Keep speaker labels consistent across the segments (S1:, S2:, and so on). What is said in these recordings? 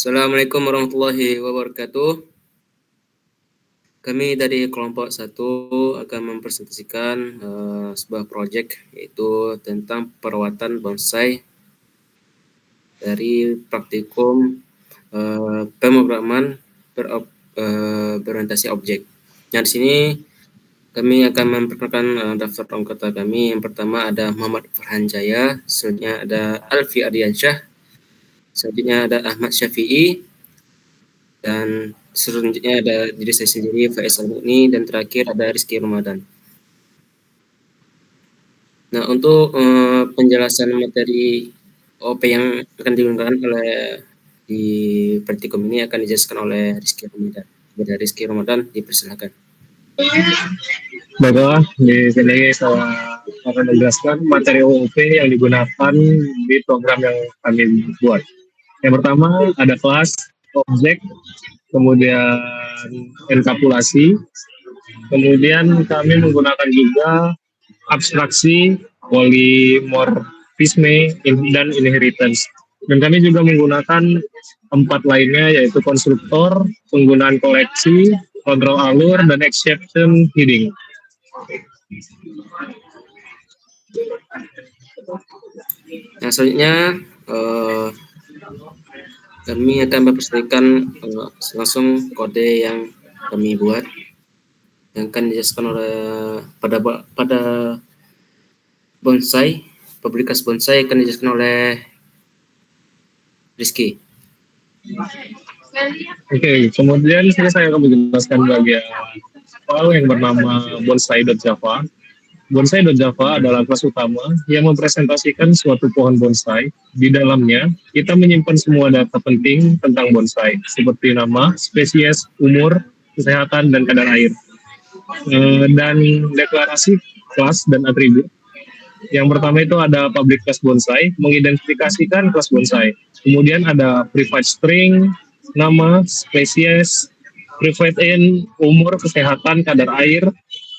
S1: Assalamualaikum warahmatullahi wabarakatuh. Kami dari kelompok 1 akan mempresentasikan sebuah proyek yaitu tentang perawatan bonsai dari praktikum pemrograman berorientasi objek. Nah, di sini kami akan memperkenalkan daftar anggota kami. Yang pertama ada Muhammad Farhan Jaya, selanjutnya ada Alfi Ardiansyah, selanjutnya ada Ahmad Syafi'i, dan selanjutnya ada diri saya sendiri, Faiz Al-Mu'ni, dan terakhir ada Rizky Ramadan. Nah, untuk penjelasan materi OP yang akan digunakan di praktikum ini akan dijelaskan oleh Rizky Ramadan. Kepada Rizky Ramadan, dipersilakan.
S2: Baiklah, di sini saya akan menjelaskan materi OOP yang digunakan di program yang kami buat. Yang pertama ada kelas, objek, kemudian enkapsulasi, kemudian kami menggunakan juga abstraksi, polimorfisme, dan inheritance. Dan kami juga menggunakan 4 lainnya, yaitu konstruktor, penggunaan koleksi, kontrol alur, dan exception heading.
S1: Nah, selanjutnya kami akan mempresentasikan langsung kode yang kami buat yang akan dijelaskan oleh pada bonsai, publikasi bonsai akan dijelaskan oleh Rizky.
S2: Oke, kemudian saya akan menjelaskan bagian file yang bernama bonsai.java. Bonsai.java adalah kelas utama yang mempresentasikan suatu pohon bonsai. Di dalamnya, kita menyimpan semua data penting tentang bonsai, seperti nama, spesies, umur, kesehatan, dan kadar air. Dan deklarasi kelas dan atribut. Yang pertama itu ada public class bonsai, mengidentifikasikan kelas bonsai. Kemudian ada private string, nama, spesies, private int, umur, kesehatan, kadar air.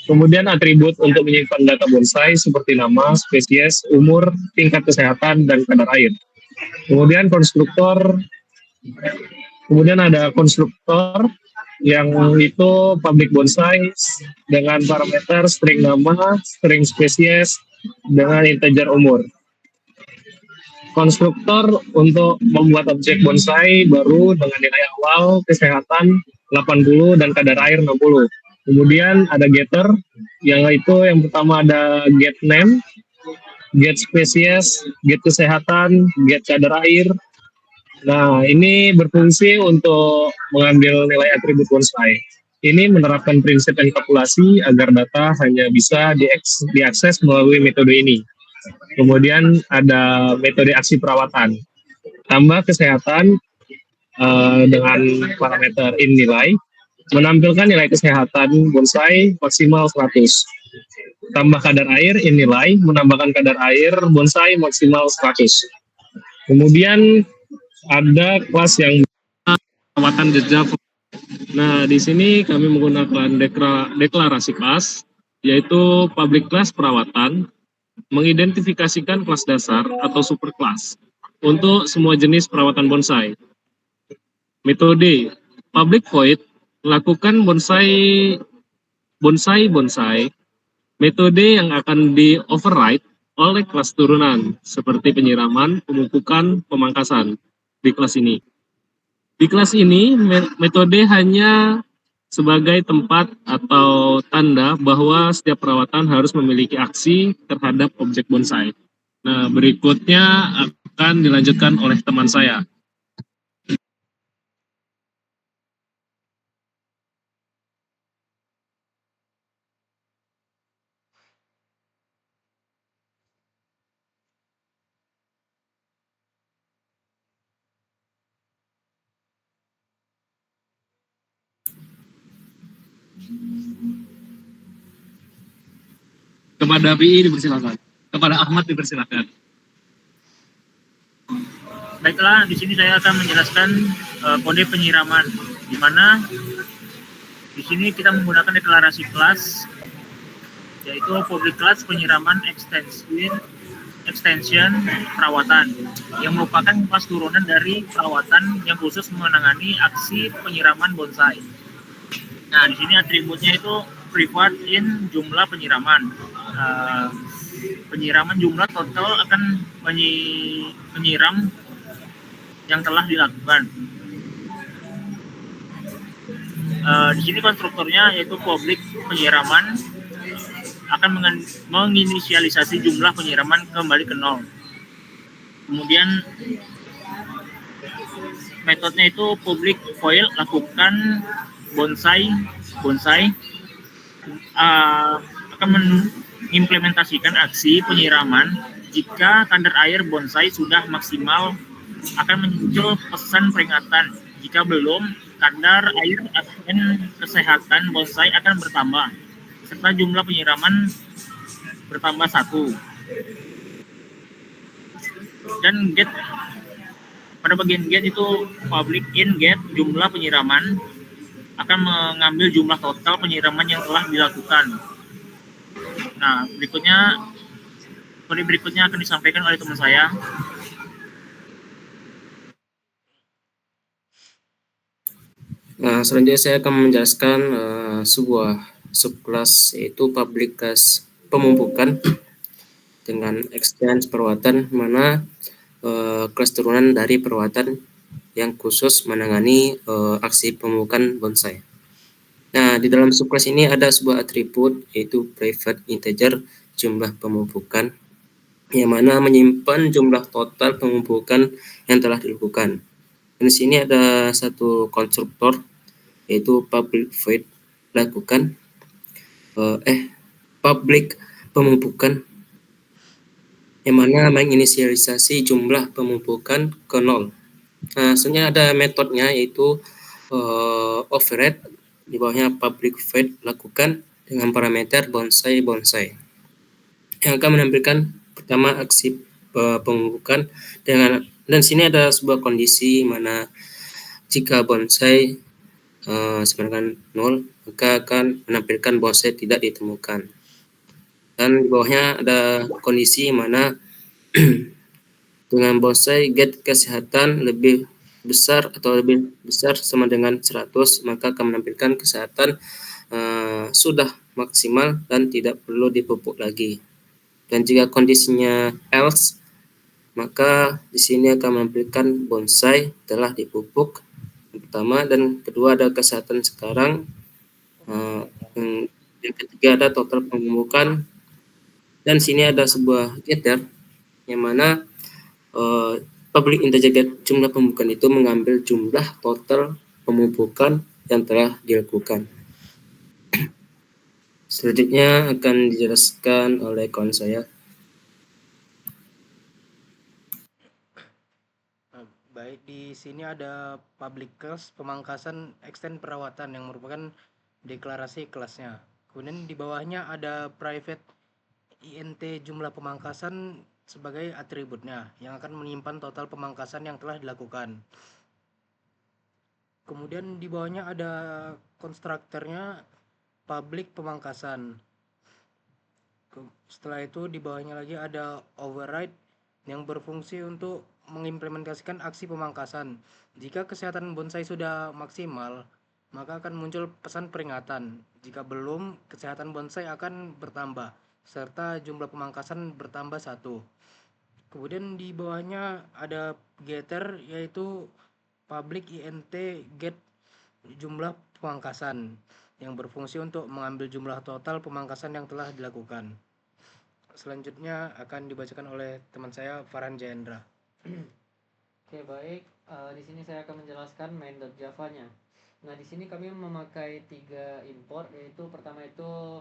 S2: Kemudian atribut untuk menyimpan data bonsai seperti nama, spesies, umur, tingkat kesehatan, dan kadar air. Kemudian ada konstruktor yang itu public bonsai dengan parameter string nama, string spesies, dengan integer umur. Konstruktor untuk membuat objek bonsai baru dengan nilai awal, kesehatan 80, dan kadar air 60. Kemudian ada getter, yang pertama ada get name, get spesies, get kesehatan, get kadar air. Nah, ini berfungsi untuk mengambil nilai atribut bonsai. Ini menerapkan prinsip enkapsulasi agar data hanya bisa diakses melalui metode ini. Kemudian ada metode aksi perawatan. Tambah kesehatan dengan parameter in nilai, menampilkan nilai kesehatan bonsai maksimal 100. Tambah kadar air in nilai, menambahkan kadar air bonsai maksimal 100. Kemudian ada kelas yang perawatan jejak. Nah, di sini kami menggunakan deklarasi kelas, yaitu public class perawatan, mengidentifikasikan kelas dasar atau superclass untuk semua jenis perawatan bonsai. Metode public void, lakukan bonsai. Metode yang akan di-override oleh kelas turunan, seperti penyiraman, pemupukan, pemangkasan di kelas ini. Di kelas ini, metode hanya sebagai tempat atau tanda bahwa setiap perawatan harus memiliki aksi terhadap objek bonsai. Nah, berikutnya akan dilanjutkan oleh teman saya. Kepada PI dipersilakan. Kepada Ahmad dipersilakan.
S3: Baiklah, di sini saya akan menjelaskan kode penyiraman, di mana di sini kita menggunakan deklarasi kelas, yaitu public class penyiraman extension extension perawatan yang merupakan kelas turunan dari perawatan yang khusus menangani aksi penyiraman bonsai. Nah, di sini atributnya itu preferred in jumlah penyiraman. Penyiraman jumlah total akan menyiram yang telah dilakukan. Di sini konstruktornya yaitu publik penyiraman akan menginisialisasi jumlah penyiraman kembali ke nol. Kemudian metodenya itu public void lakukan bonsai akan mengimplementasikan aksi penyiraman. Jika kadar air bonsai sudah maksimal, akan muncul pesan peringatan. Jika belum, kadar air dan kesehatan bonsai akan bertambah, serta jumlah penyiraman bertambah 1. Dan get pada bagian get itu public in get jumlah penyiraman akan mengambil jumlah total penyiraman yang telah dilakukan. Nah, berikutnya akan disampaikan oleh teman saya.
S1: Nah, selanjutnya saya akan menjelaskan sebuah subkelas yaitu public class pemupukan dengan exchange perawatan, mana kelas turunan dari perawatan yang khusus menangani aksi pemupukan bonsai. Nah, di dalam subkelas ini ada sebuah atribut yaitu private integer jumlah pemupukan, yang mana menyimpan jumlah total pemupukan yang telah dilakukan. Dan di sini ada satu konstruktor yaitu public void lakukan public pemupukan, yang mana menginisialisasi jumlah pemupukan ke nol. Nah, sebenarnya ada metodnya yaitu override, di bawahnya public void lakukan dengan parameter bonsai yang akan menampilkan pertama aksi pemupukan dan sini ada sebuah kondisi mana jika bonsai sama dengan 0, maka akan menampilkan bonsai tidak ditemukan. Dan di bawahnya ada kondisi mana dengan bonsai get kesehatan lebih besar atau lebih besar sama dengan 100, maka akan menampilkan kesehatan sudah maksimal dan tidak perlu dipupuk lagi. Dan jika kondisinya else, maka di sini akan menampilkan bonsai telah dipupuk yang pertama, dan kedua ada kesehatan sekarang, yang ketiga ada total pemupukan, dan sini ada sebuah getter yang mana public integer get jumlah pemupukan itu mengambil jumlah total pemupukan yang telah dilakukan. Selanjutnya akan dijelaskan oleh kawan saya.
S4: Baik, di sini ada public class pemangkasan extend perawatan yang merupakan deklarasi kelasnya. Kemudian di bawahnya ada private int jumlah pemangkasan sebagai atributnya yang akan menyimpan total pemangkasan yang telah dilakukan. Kemudian di bawahnya ada konstruktornya public pemangkasan. Setelah itu di bawahnya lagi ada override yang berfungsi untuk mengimplementasikan aksi pemangkasan. Jika kesehatan bonsai sudah maksimal, maka akan muncul pesan peringatan. Jika belum, kesehatan bonsai akan bertambah, serta jumlah pemangkasan bertambah 1. Kemudian di bawahnya ada getter, yaitu public int get jumlah pemangkasan yang berfungsi untuk mengambil jumlah total pemangkasan yang telah dilakukan. Selanjutnya akan dibacakan oleh teman saya Farhan Jayendra.
S5: Oke, baik. Di sini saya akan menjelaskan main.java-nya. Nah, di sini kami memakai 3 import, yaitu pertama itu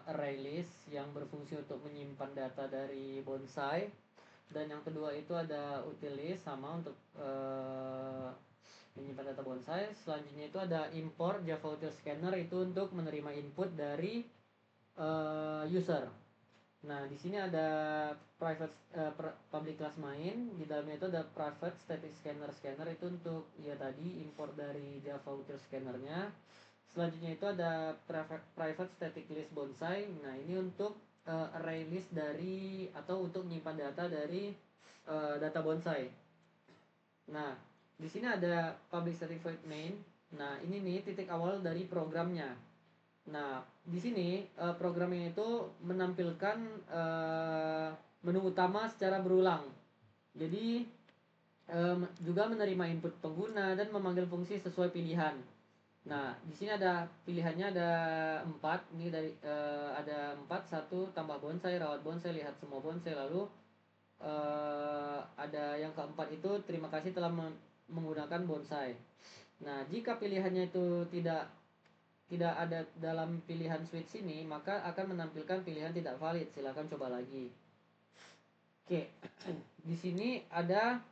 S5: array list yang berfungsi untuk menyimpan data dari bonsai, dan yang kedua itu ada utilist sama untuk menyimpan data bonsai. Selanjutnya itu ada import Java util scanner, itu untuk menerima input dari user. Nah, di sini ada private public class main, di dalamnya itu ada private static scanner itu untuk ya tadi import dari Java util scannernya. Selanjutnya itu ada private static list bonsai. Nah, ini untuk array list dari atau untuk menyimpan data dari data bonsai. Nah, di sini ada public static void main. Nah, ini nih titik awal dari programnya. Nah, di sini programnya itu menampilkan menu utama secara berulang. Jadi juga menerima input pengguna dan memanggil fungsi sesuai pilihan. Nah, di sini ada pilihannya ada 4. Ini dari ada 4, 1 tambah bonsai, rawat bonsai, lihat semua bonsai, lalu ada yang keempat itu terima kasih telah menggunakan bonsai. Nah, jika pilihannya itu tidak ada dalam pilihan switch ini, maka akan menampilkan pilihan tidak valid. Silakan coba lagi. Oke. Di sini ada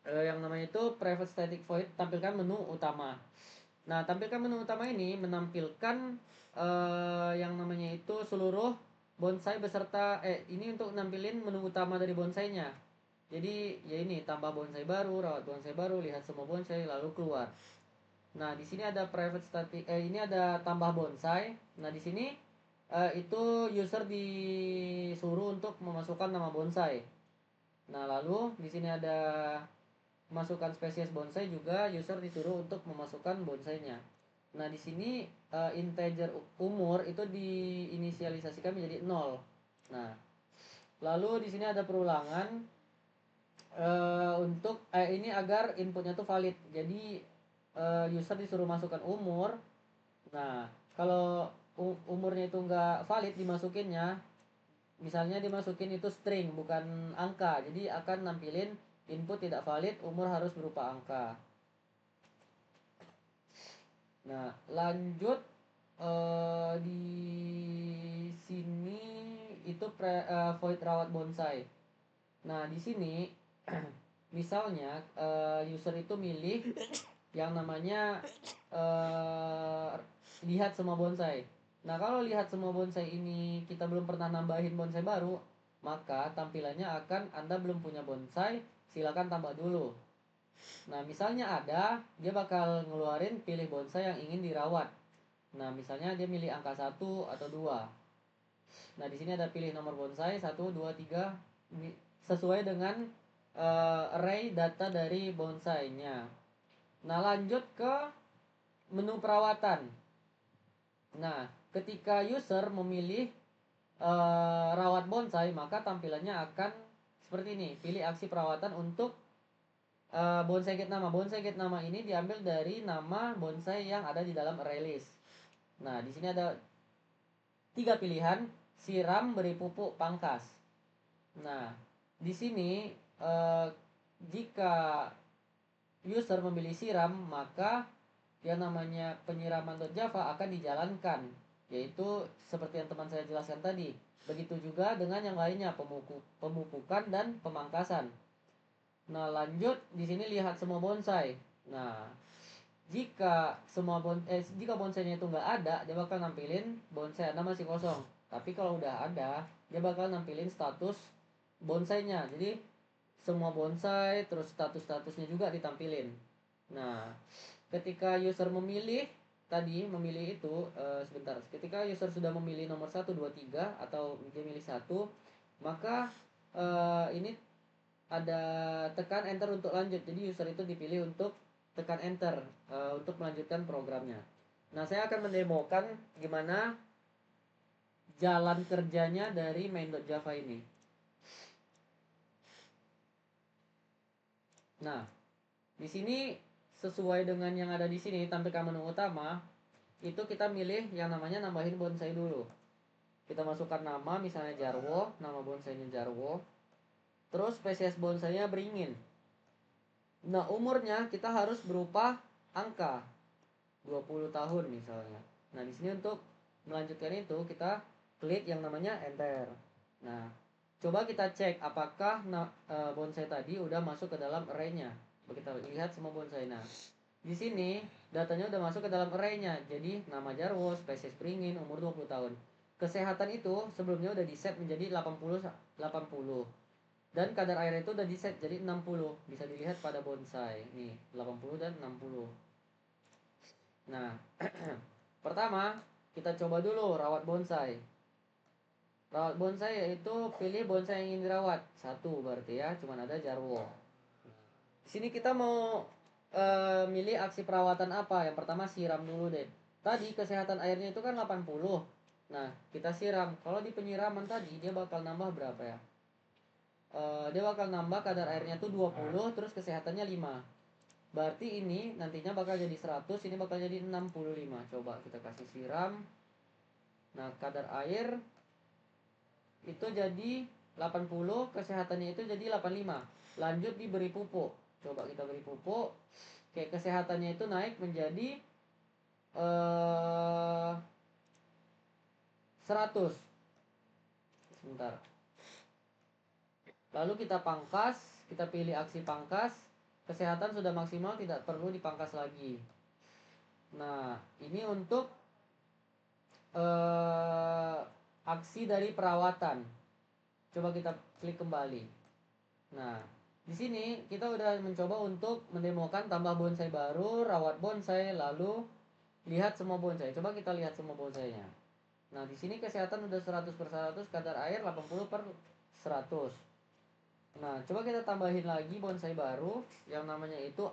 S5: yang namanya itu private static void, tampilkan menu utama. Nah, tampilkan menu utama ini menampilkan yang namanya itu seluruh bonsai beserta ini untuk nampilin menu utama dari bonsainya. Jadi ya ini tambah bonsai baru, rawat bonsai baru, lihat semua bonsai, lalu keluar. Nah, di sini ada private static ini ada tambah bonsai. Nah, di sini itu user disuruh untuk memasukkan nama bonsai. Nah, lalu di sini ada masukkan spesies bonsai, juga user disuruh untuk memasukkan bonsainya. Nah, di sini integer umur itu diinisialisasikan menjadi 0. Nah, lalu di sini ada perulangan untuk ini agar inputnya tuh valid. Jadi user disuruh masukkan umur. Nah, kalau umurnya itu nggak valid dimasukinnya, misalnya dimasukin itu string bukan angka, jadi akan nampilin input tidak valid, umur harus berupa angka. Nah, lanjut di sini itu void rawat bonsai. Nah, di sini misalnya user itu milih yang namanya lihat semua bonsai. Nah, kalau lihat semua bonsai ini kita belum pernah nambahin bonsai baru, maka tampilannya akan Anda belum punya bonsai, silakan tambah dulu. Nah, misalnya ada, dia bakal ngeluarin pilih bonsai yang ingin dirawat. Nah, misalnya dia milih angka 1 atau 2. Nah, di sini ada pilih nomor bonsai 1, 2, 3 sesuai dengan array data dari bonsainya. Nah, lanjut ke menu perawatan. Nah, ketika user memilih rawat bonsai, maka tampilannya akan seperti ini. Pilih aksi perawatan untuk bonsai get nama. Bonsai get nama ini diambil dari nama bonsai yang ada di dalam array list. Nah, di sini ada 3 pilihan, siram, beri pupuk, pangkas. Nah, di sini jika user memilih siram, maka yang namanya penyiraman.java akan dijalankan, yaitu seperti yang teman saya jelaskan tadi. Begitu juga dengan yang lainnya, pemupukan dan pemangkasan. Nah, lanjut di sini lihat semua bonsai. Nah, jika jika bonsainya itu nggak ada, dia bakal nampilin bonsai Anda masih kosong. Tapi kalau udah ada, dia bakal nampilin status bonsainya. Jadi semua bonsai terus statusnya juga ditampilin. Nah, ketika user memilih itu sebentar. Ketika user sudah memilih nomor 1, 2, 3 atau dia milih 1, maka ini ada tekan enter untuk lanjut. Jadi user itu dipilih untuk tekan enter untuk melanjutkan programnya. Nah, saya akan mendemokan gimana jalan kerjanya dari main.java ini. Nah, di sini sesuai dengan yang ada di sini tampilkan menu utama, itu kita milih yang namanya nambahin bonsai dulu. Kita masukkan nama, misalnya Jarwo, nama bonsainya Jarwo. Terus spesies bonsainya beringin. Nah, umurnya kita harus berupa angka 20 tahun misalnya. Nah, di sini untuk melanjutkan itu kita klik yang namanya enter. Nah, coba kita cek apakah bonsai tadi udah masuk ke dalam array-nya. Kita lihat semua bonsai. Nah, di sini datanya udah masuk ke dalam array-nya. Jadi nama Jarwo, spesies beringin, umur 20 tahun. Kesehatan itu sebelumnya udah di-set menjadi 80. Dan kadar air itu udah di-set jadi 60. Bisa dilihat pada bonsai. Nih, 80 dan 60. Nah, pertama kita coba dulu rawat bonsai. Rawat bonsai yaitu pilih bonsai yang ingin dirawat. 1 berarti ya, cuman ada Jarwo. Di sini kita mau milih aksi perawatan apa. Yang pertama siram dulu deh. Tadi kesehatan airnya itu kan 80. Nah, kita siram. Kalau di penyiraman tadi dia bakal nambah berapa ya? Dia bakal nambah kadar airnya tuh 20, terus kesehatannya 5. Berarti ini nantinya bakal jadi 100, ini bakal jadi 65. Coba kita kasih siram. Nah, kadar air itu jadi 80, kesehatannya itu jadi 85. Lanjut diberi pupuk. Coba kita beri pupuk. Oke, kesehatannya itu naik menjadi 100. Sebentar. Lalu kita pangkas, kita pilih aksi pangkas. Kesehatan sudah maksimal, tidak perlu dipangkas lagi. Nah, ini untuk aksi dari perawatan. Coba kita klik kembali. Nah, di sini kita udah mencoba untuk mendemokan tambah bonsai baru, rawat bonsai, lalu lihat semua bonsai. Coba kita lihat semua bonsainya. Nah, di sini kesehatan udah 100/100, kadar air 80/100. Nah, coba kita tambahin lagi bonsai baru yang namanya itu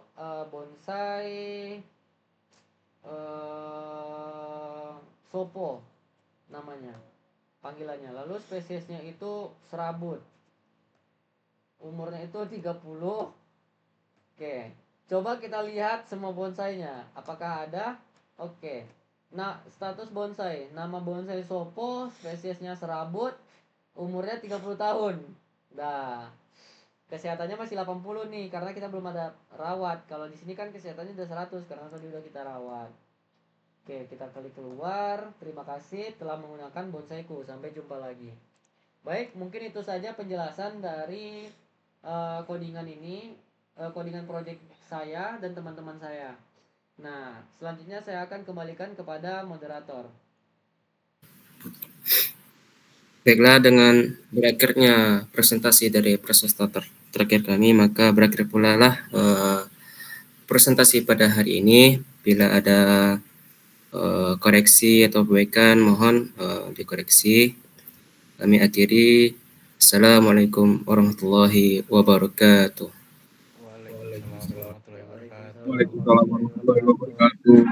S5: bonsai sopo namanya, panggilannya. Lalu spesiesnya itu serabut. Umurnya itu 30. Oke. Coba kita lihat semua bonsainya. Apakah ada? Oke. Nah, status bonsai. Nama bonsai sopo, spesiesnya serabut, umurnya 30 tahun. Nah, kesehatannya masih 80 nih karena kita belum ada rawat. Kalau di sini kan kesehatannya udah 100 karena tadi udah kita rawat. Oke, kita klik keluar. Terima kasih telah menggunakan bonsaiku. Sampai jumpa lagi. Baik, mungkin itu saja penjelasan dari codingan ini, codingan project saya dan teman-teman saya. Nah, selanjutnya saya akan kembalikan kepada moderator.
S1: Baiklah, dengan berakhirnya presentasi dari presentator terakhir kami, maka berakhir pula lah presentasi pada hari ini. Bila ada koreksi atau perbaikan, mohon dikoreksi. Kami akhiri. Assalamualaikum warahmatullahi wabarakatuh.
S4: Waalaikumsalam warahmatullahi wabarakatuh.
S2: Waalaikumsalam warahmatullahi wabarakatuh.